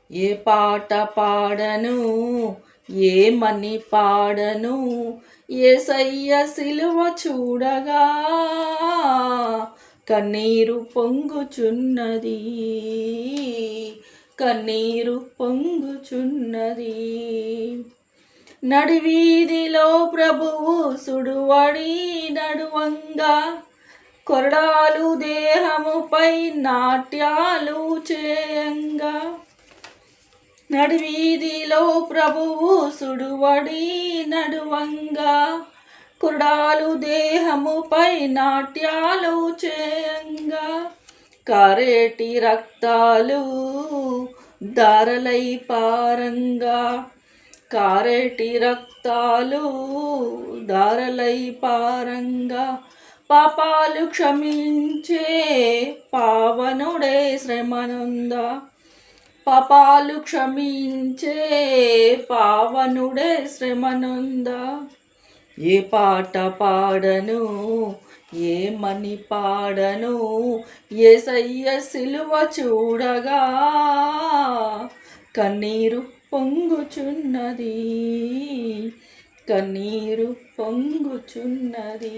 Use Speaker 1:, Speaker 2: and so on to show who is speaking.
Speaker 1: ఏ పాట పాడను ఏమని పాడను యేసయ్య సిలువ చూడగా కన్నీరు పొంగుచున్నది కన్నీరు పొంగుచున్నది నడివీధిలో ప్రభువు సుడువడి నడువంగా కొరడాలు దేహముపై నాట్యాలు చేయంగా నడివీధిలో ప్రభువు సుడువడి నడువంగా కుర్డాలు దేహముపై నాట్యాలు చేయంగా కారేటి రక్తాలు దారలై పారంగా కారేటి రక్తాలు దారలై పారంగా పాపాలు క్షమించే పావనుడే శ్రమనుందా పాపాలు క్షమించే పావనుడే శ్రమనుందా ఏ పాట పాడను ఏమని పాడను యేసయ్య సిలువ చూడగా కన్నీరు పొంగుచున్నది కన్నీరు పొంగుచున్నది.